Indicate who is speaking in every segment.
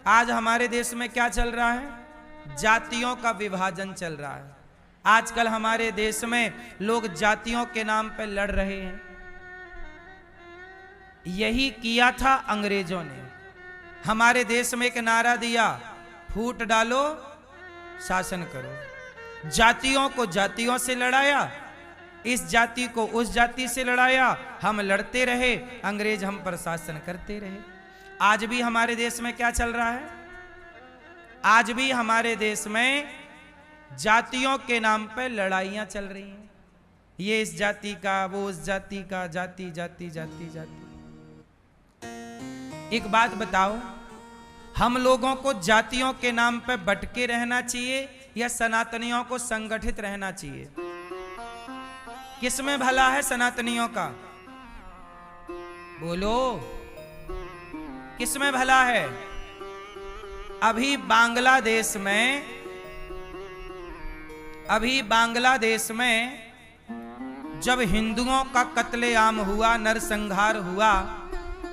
Speaker 1: आज हमारे देश में क्या चल रहा है? जातियों का विभाजन चल रहा है। आजकल हमारे देश में लोग जातियों के नाम पर लड़ रहे हैं। यही किया था अंग्रेजों ने। हमारे देश में एक नारा दिया, फूट डालो शासन करो। जातियों को जातियों से लड़ाया, इस जाति को उस जाति से लड़ाया, हम लड़ते रहे, अंग्रेज हम पर शासन करते रहे। आज भी हमारे देश में क्या चल रहा है? आज भी हमारे देश में जातियों के नाम पर लड़ाइयां चल रही हैं। ये इस जाति का, वो उस जाति का, जाति जाति जाति जाति। एक बात बताओ, हम लोगों को जातियों के नाम पर बटके रहना चाहिए या सनातनियों को संगठित रहना चाहिए? किसमें भला है सनातनियों का? बोलो, किसमें भला है? अभी बांग्लादेश में जब हिंदुओं का कत्लेआम हुआ, नरसंहार हुआ,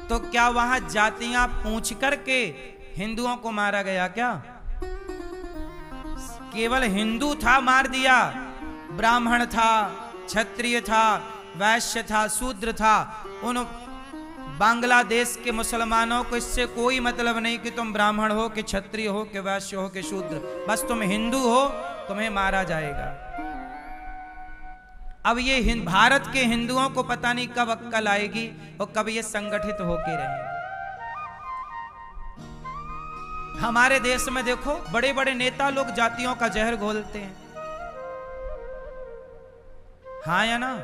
Speaker 1: तो क्या वहां जातियां पूछ करके हिंदुओं को मारा गया क्या? केवल हिंदू था मार दिया, ब्राह्मण था, क्षत्रिय था, वैश्य था, शूद्र था। उन बांग्लादेश के मुसलमानों को इससे कोई मतलब नहीं कि तुम ब्राह्मण हो, कि क्षत्रिय हो, कि वैश्य हो, कि शूद्र, बस तुम हिंदू हो, तुम्हें मारा जाएगा। अब ये भारत के हिंदुओं को पता नहीं कब अक्ल आएगी और कब ये संगठित होके रहेंगे। हमारे देश में देखो, बड़े बड़े नेता लोग जातियों का जहर घोलते हैं। हाँ या ना?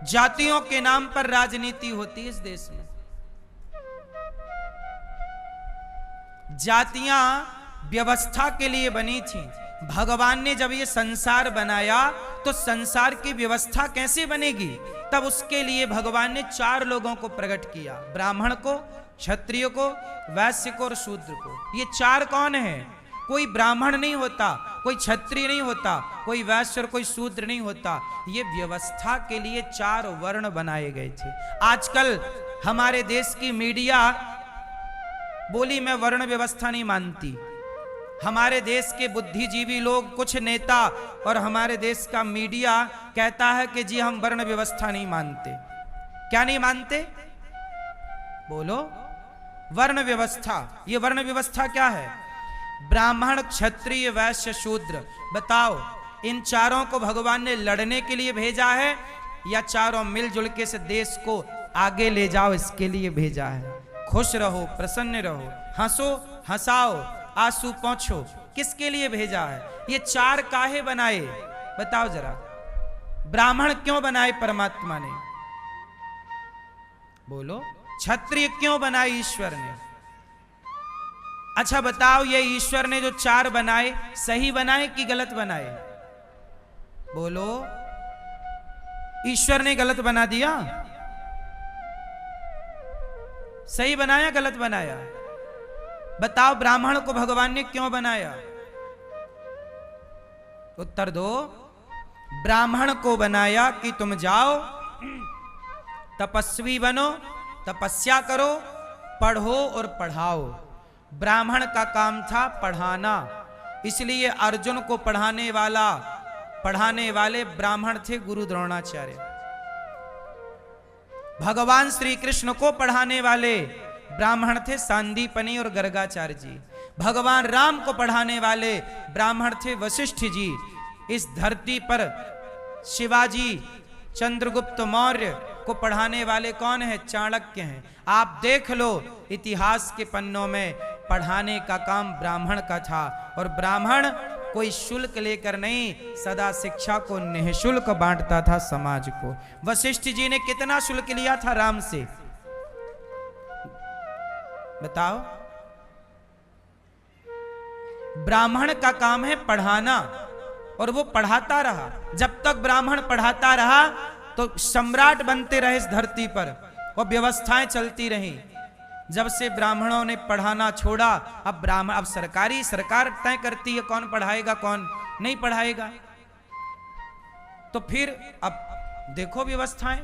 Speaker 1: जातियों के नाम पर राजनीति होती है इस देश में। जातियां व्यवस्था के लिए बनी थी। भगवान ने जब ये संसार बनाया तो संसार की व्यवस्था कैसे बनेगी? तब उसके लिए भगवान ने 4 लोगों को प्रकट किया, ब्राह्मण को, क्षत्रिय को, वैश्य को और शूद्र को। ये 4 कौन है? कोई ब्राह्मण नहीं होता, कोई क्षत्रिय नहीं होता, कोई वैश्य और कोई शूद्र नहीं होता। ये व्यवस्था के लिए 4 वर्ण बनाए गए थे। आजकल हमारे देश की मीडिया बोली मैं वर्ण व्यवस्था नहीं मानती। हमारे देश के बुद्धिजीवी लोग, कुछ नेता और हमारे देश का मीडिया कहता है कि जी हम वर्ण व्यवस्था नहीं मानते। क्या नहीं मानते? बोलो। वर्ण व्यवस्था। ये वर्ण व्यवस्था क्या है? ब्राह्मण, क्षत्रिय, वैश्य, शूद्र। बताओ, इन 4 को भगवान ने लड़ने के लिए भेजा है या चारों मिलजुल के से देश को आगे ले जाओ इसके लिए भेजा है? खुश रहो, प्रसन्न रहो, हंसो, हंसाओ, आंसू पोंछो, किसके लिए भेजा है? ये 4 काहे बनाए? बताओ जरा। ब्राह्मण क्यों बनाए परमात्मा ने? बोलो। क्षत्रिय क्यों बनाए ईश्वर ने? अच्छा बताओ, ये ईश्वर ने जो 4 बनाए सही बनाए कि गलत बनाए? बोलो। ईश्वर ने गलत बना दिया? सही बनाया, गलत बनाया? बताओ, ब्राह्मण को भगवान ने क्यों बनाया? उत्तर दो। ब्राह्मण को बनाया कि तुम जाओ, तपस्वी बनो, तपस्या करो, पढ़ो और पढ़ाओ। ब्राह्मण का काम था पढ़ाना, इसलिए अर्जुन को पढ़ाने वाले ब्राह्मण थे गुरु द्रोणाचार्य। भगवान श्री कृष्ण को पढ़ाने वाले ब्राह्मण थे सांदीपनि और गर्गाचार्य जी। भगवान राम को पढ़ाने वाले ब्राह्मण थे वशिष्ठ जी। इस धरती पर शिवाजी, चंद्रगुप्त मौर्य को पढ़ाने वाले कौन है? चाणक्य हैं। आप देख लो, इतिहास के पन्नों में पढ़ाने का काम ब्राह्मण का था। और ब्राह्मण कोई शुल्क लेकर नहीं, सदा शिक्षा को निःशुल्क बांटता था समाज को। वशिष्ठ जी ने कितना शुल्क लिया था राम से? बताओ। ब्राह्मण का काम है पढ़ाना और वो पढ़ाता रहा। जब तक ब्राह्मण पढ़ाता रहा तो सम्राट बनते रहे इस धरती पर और व्यवस्थाएं चलती रहीं। जब से ब्राह्मणों ने पढ़ाना छोड़ा, अब सरकार तय करती है कौन पढ़ाएगा कौन नहीं पढ़ाएगा। तो फिर अब देखो व्यवस्थाएं।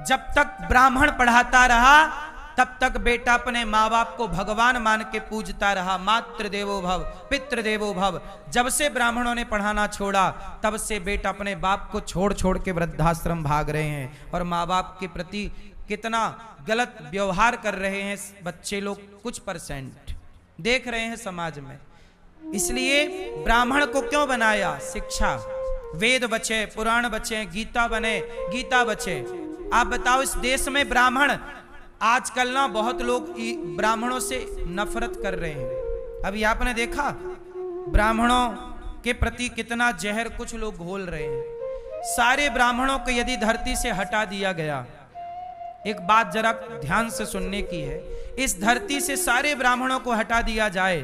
Speaker 1: जब तक ब्राह्मण पढ़ाता रहा तब तक बेटा अपने माँ बाप को भगवान मान के पूजता रहा। मातृ देवो भव, पितृ देवो भव। जब से ब्राह्मणों ने पढ़ाना छोड़ा, तब से बेटा अपने बाप को छोड़ छोड़ के वृद्धाश्रम भाग रहे हैं और माँ बाप के प्रति कितना गलत व्यवहार कर रहे हैं बच्चे लोग, कुछ परसेंट देख रहे हैं समाज में। इसलिए ब्राह्मण को क्यों बनाया? शिक्षा, वेद बचे, पुराण बचे, गीता बने, गीता बचे। आप बताओ, इस देश में ब्राह्मण आजकल ना बहुत लोग ब्राह्मणों से नफरत कर रहे हैं। अभी आपने देखा ब्राह्मणों के प्रति कितना जहर कुछ लोग घोल रहे हैं। सारे ब्राह्मणों को यदि धरती से हटा दिया गया, एक बात जरा ध्यान से सुनने की है, इस धरती से सारे ब्राह्मणों को हटा दिया जाए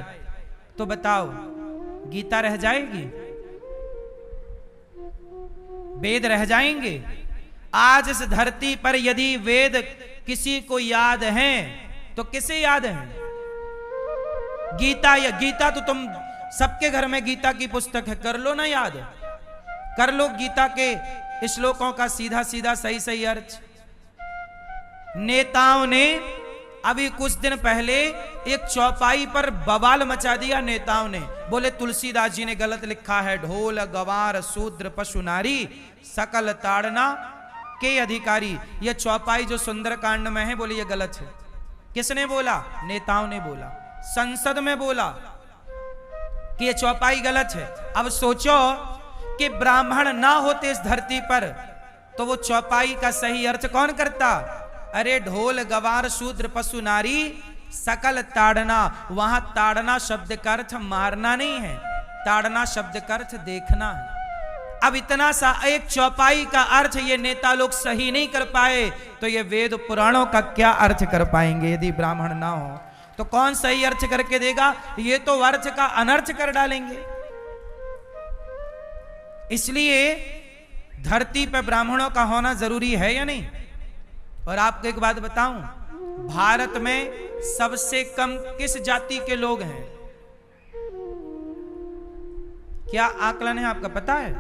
Speaker 1: तो बताओ गीता रह जाएगी? वेद रह जाएंगे? आज इस धरती पर यदि वेद किसी को याद हैं तो किसे याद हैं? गीता, या गीता तो तुम सबके घर में गीता की पुस्तक है, कर लो ना याद, कर लो गीता के श्लोकों का सीधा सीधा सही सही अर्थ। नेताओं ने अभी कुछ दिन पहले एक चौपाई पर बवाल मचा दिया। नेताओं ने बोले तुलसीदास जी ने गलत लिखा है, ढोल गवार शूद्र पशु नारी सकल ताड़ना के अधिकारी। यह चौपाई जो सुंदरकांड में है, बोले ये गलत है। किसने बोला? नेताओं ने बोला, संसद में बोला कि ये चौपाई गलत है। अब सोचो कि ब्राह्मण ना होते इस धरती पर तो वो चौपाई का सही अर्थ कौन करता? अरे ढोल गवार शूद्र पशु नारी सकल ताड़ना। वहां ताड़ना शब्द का अर्थ मारना नहीं है, ताड़ना शब्द का अर्थ देखना है। अब इतना सा एक चौपाई का अर्थ ये नेता लोग सही नहीं कर पाए तो ये वेद पुराणों का क्या अर्थ कर पाएंगे? यदि ब्राह्मण ना हो तो कौन सही अर्थ करके देगा? ये तो अर्थ का अनर्थ कर डालेंगे। इसलिए धरती पर ब्राह्मणों का होना जरूरी है या नहीं? और आपको एक बात बताऊं, भारत में सबसे कम किस जाति के लोग हैं? क्या आकलन है आपका पता है?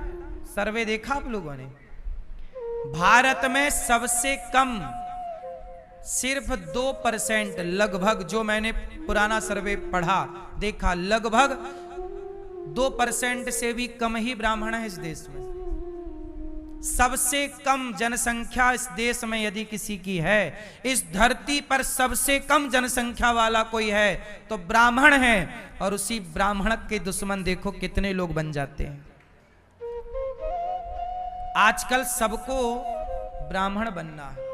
Speaker 1: सर्वे देखा आप लोगों ने? भारत में सबसे कम सिर्फ 2% लगभग, जो मैंने पुराना सर्वे पढ़ा देखा, लगभग 2% से भी कम ही ब्राह्मण है इस देश में। सबसे कम जनसंख्या इस देश में यदि किसी की है, इस धरती पर सबसे कम जनसंख्या वाला कोई है तो ब्राह्मण है। और उसी ब्राह्मण के दुश्मन देखो कितने लोग बन जाते हैं। आजकल सबको ब्राह्मण बनना है।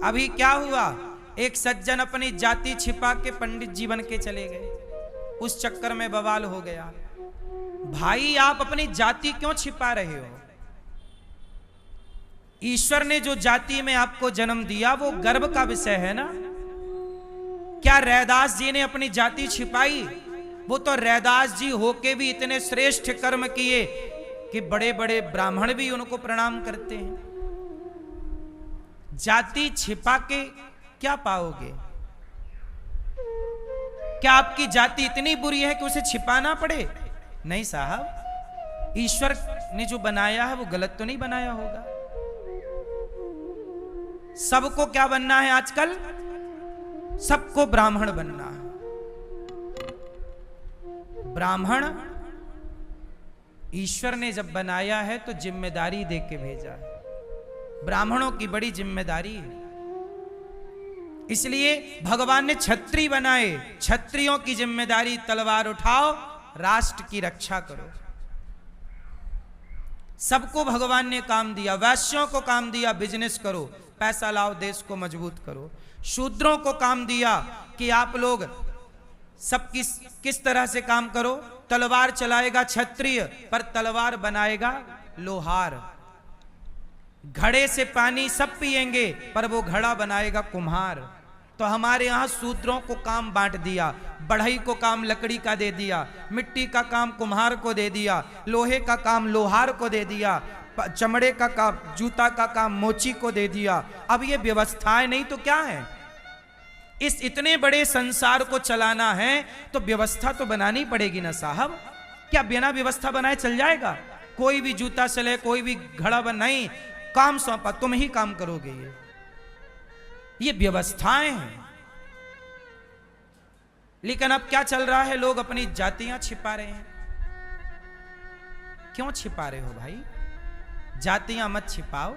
Speaker 1: अभी क्या हुआ, एक सज्जन अपनी जाति छिपा के पंडित जी बन के चले गए, उस चक्कर में बवाल हो गया। भाई आप अपनी जाति क्यों छिपा रहे हो? ईश्वर ने जो जाति में आपको जन्म दिया वो गर्व का विषय है ना। क्या रैदास जी ने अपनी जाति छिपाई? वो तो रैदास जी होके भी इतने श्रेष्ठ कर्म किए कि बड़े बड़े ब्राह्मण भी उनको प्रणाम करते हैं। जाति छिपा के क्या पाओगे? क्या आपकी जाति इतनी बुरी है कि उसे छिपाना पड़े? नहीं साहब, ईश्वर ने जो बनाया है वो गलत तो नहीं बनाया होगा। सबको क्या बनना है आजकल? सबको ब्राह्मण बनना है। ब्राह्मण ईश्वर ने जब बनाया है तो जिम्मेदारी दे के भेजा है। ब्राह्मणों की बड़ी जिम्मेदारी है। इसलिए भगवान ने क्षत्रिय बनाए। क्षत्रियों की जिम्मेदारी तलवार उठाओ, राष्ट्र की रक्षा करो। सबको भगवान ने काम दिया। वैश्यों को काम दिया बिजनेस करो, पैसा लाओ, देश को मजबूत करो। शूद्रों को काम दिया कि आप लोग सब किस तरह से काम करो। तलवार चलाएगा क्षत्रिय, पर तलवार बनाएगा लोहार। घड़े से पानी सब पिएंगे, पर वो घड़ा बनाएगा कुम्हार। तो हमारे यहां शूद्रों को काम बांट दिया। बढ़ई को काम लकड़ी का दे दिया, मिट्टी का काम कुम्हार को दे दिया, लोहे का काम लोहार को दे दिया, चमड़े का काम, जूता का काम मोची को दे दिया। अब ये व्यवस्थाएं नहीं तो क्या है? इस इतने बड़े संसार को चलाना है तो व्यवस्था तो बनानी पड़ेगी ना साहब। क्या बिना व्यवस्था बनाए चल जाएगा? कोई भी जूता चले, कोई भी घड़ा बन, नहीं। काम सौंपा, तुम ही काम करोगे। ये ये व्यवस्थाएं हैं। लेकिन अब क्या चल रहा है, लोग अपनी जातियां छिपा रहे हैं। क्यों छिपा रहे हो भाई? जातियां मत छिपाओ,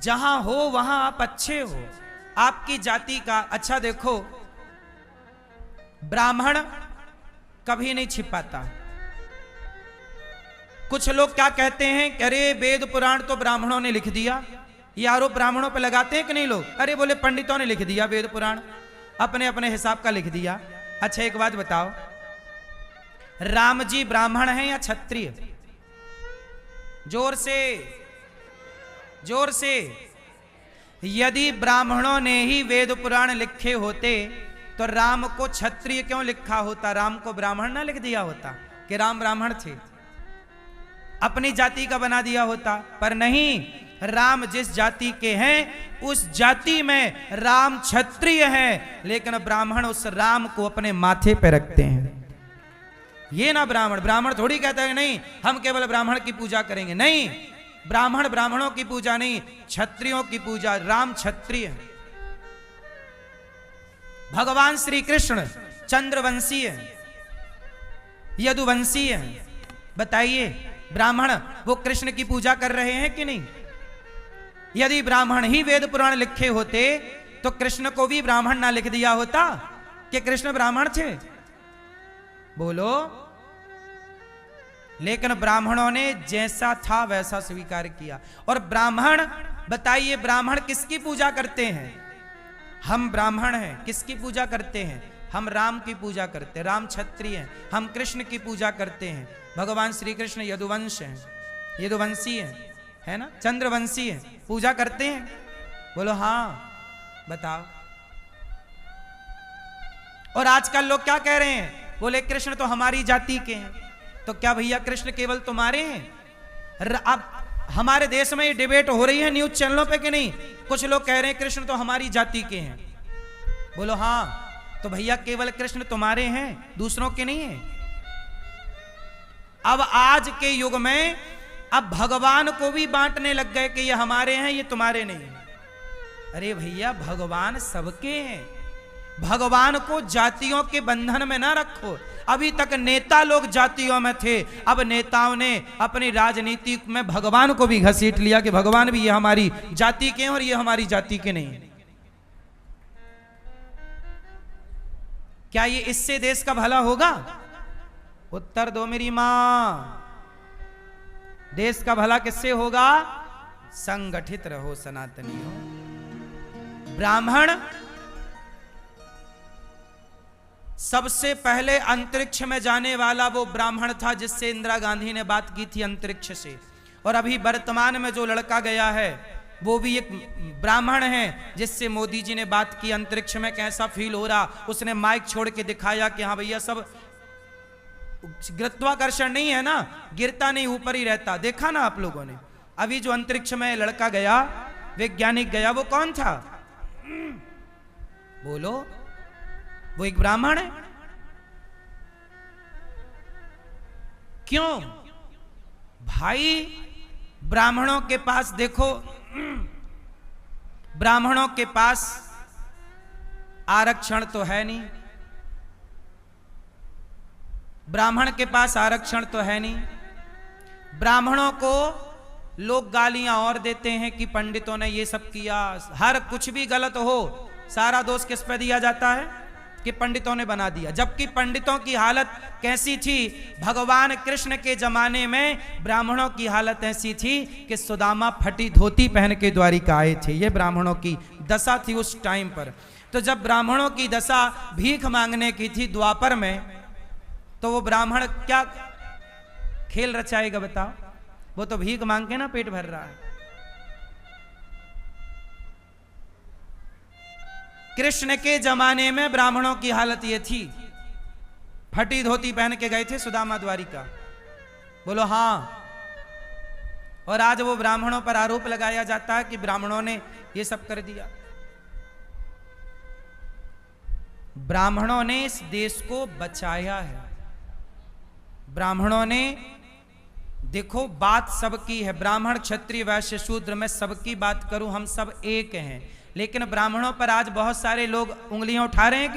Speaker 1: जहां हो वहां आप अच्छे हो। आपकी जाति का अच्छा देखो, ब्राह्मण कभी नहीं छिपाता। कुछ लोग क्या कहते हैं कि अरे वेद पुराण तो ब्राह्मणों ने लिख दिया, ये आरोप ब्राह्मणों पे लगाते हैं कि नहीं लोग? अरे बोले पंडितों ने लिख दिया वेद पुराण, अपने अपने हिसाब का लिख दिया। अच्छा एक बात बताओ, राम जी ब्राह्मण हैं या क्षत्रिय? जोर से, जोर से। यदि ब्राह्मणों ने ही वेद पुराण लिखे होते तो राम को क्षत्रिय क्यों लिखा होता? राम को ब्राह्मण ना लिख दिया होता कि राम ब्राह्मण थे, अपनी जाति का बना दिया होता। पर नहीं, राम जिस जाति के हैं उस जाति में राम क्षत्रिय हैं, लेकिन ब्राह्मण उस राम को अपने माथे पे रखते हैं। ये ना ब्राह्मण थोड़ी कहता है नहीं हम केवल ब्राह्मण की पूजा करेंगे। नहीं, ब्राह्मण ब्राह्मणों की पूजा नहीं, क्षत्रियों की पूजा। राम क्षत्रिय है। भगवान श्री कृष्ण चंद्रवंशी है, यदुवंशी है। बताइए ब्राह्मण वो कृष्ण की पूजा कर रहे हैं कि नहीं? यदि ब्राह्मण ही वेद पुराण लिखे होते तो कृष्ण को भी ब्राह्मण ना लिख दिया होता कि कृष्ण ब्राह्मण थे? बोलो। लेकिन ब्राह्मणों ने जैसा था वैसा स्वीकार किया। और ब्राह्मण, बताइए ब्राह्मण किसकी पूजा करते हैं? हम ब्राह्मण हैं, किसकी पूजा करते हैं? हम राम की पूजा करते हैं। राम क्षत्रिय हैं, हम कृष्ण की पूजा करते हैं। भगवान श्री कृष्ण यदुवंश हैं, यदुवंशी हैं, है ना, चंद्रवंशी हैं, पूजा करते हैं। बोलो हाँ, बताओ। और आजकल लोग क्या कह रहे हैं? बोले कृष्ण तो हमारी जाति के हैं। तो क्या भैया कृष्ण केवल तुम्हारे हैं? अब हमारे देश में ये डिबेट हो रही है न्यूज चैनलों पे कि नहीं? कुछ लोग कह रहे हैं कृष्ण तो हमारी जाति के हैं। बोलो हाँ, तो भैया केवल कृष्ण तुम्हारे हैं, दूसरों के नहीं है। अब आज के युग में अब भगवान को भी बांटने लग गए कि ये हमारे हैं, ये तुम्हारे नहीं है। अरे भैया भगवान सबके हैं। भगवान को जातियों के बंधन में ना रखो। अभी तक नेता लोग जातियों में थे, अब नेताओं ने अपनी राजनीति में भगवान को भी घसीट लिया कि भगवान भी ये हमारी जाति के हैं और ये हमारी जाति के नहीं है। क्या ये इससे देश का भला होगा? उत्तर दो मेरी मां। देश का भला किससे होगा? संगठित रहो सनातनियों। ब्राह्मण सबसे पहले अंतरिक्ष में जाने वाला वो ब्राह्मण था जिससे इंदिरा गांधी ने बात की थी अंतरिक्ष से। और अभी वर्तमान में जो लड़का गया है वो भी एक ब्राह्मण है जिससे मोदी जी ने बात की अंतरिक्ष में कैसा फील हो रहा। उसने माइक छोड़ के दिखाया कि हाँ भैया सब गुरुत्वाकर्षण नहीं है ना, गिरता नहीं, ऊपर ही रहता। देखा ना आप लोगों ने? अभी जो अंतरिक्ष में लड़का गया, वैज्ञानिक गया, वो कौन था? बोलो। वो एक ब्राह्मण है। क्यों भाई? ब्राह्मणों के पास देखो, ब्राह्मणों के पास आरक्षण तो है नहीं, ब्राह्मण के पास आरक्षण तो है नहीं। ब्राह्मणों को लोग गालियां और देते हैं कि पंडितों ने ये सब किया। हर कुछ भी गलत हो, सारा दोष किस पे दिया जाता है? कि पंडितों ने बना दिया। जबकि पंडितों की हालत कैसी थी? भगवान कृष्ण के जमाने में ब्राह्मणों की हालत ऐसी थी कि सुदामा फटी धोती पहन के द्वारिका आए थे। ये ब्राह्मणों की दशा थी उस टाइम पर। तो जब ब्राह्मणों की दशा भीख मांगने की थी द्वापर में, तो वो ब्राह्मण क्या खेल रचाएगा बताओ? वो तो भीख मांग के ना पेट भर रहा है। कृष्ण के जमाने में ब्राह्मणों की हालत ये थी, फटी धोती पहन के गए थे सुदामा द्वारिका। बोलो हाँ। और आज वो ब्राह्मणों पर आरोप लगाया जाता है कि ब्राह्मणों ने ये सब कर दिया। ब्राह्मणों ने इस देश को बचाया है। ब्राह्मणों ने, देखो बात सबकी है, ब्राह्मण क्षत्रिय वैश्य शूद्र, मैं सबकी बात करूं, हम सब एक हैं। लेकिन ब्राह्मणों पर आज बहुत सारे लोग उंगलियां उठा रहे हैं कि नहीं?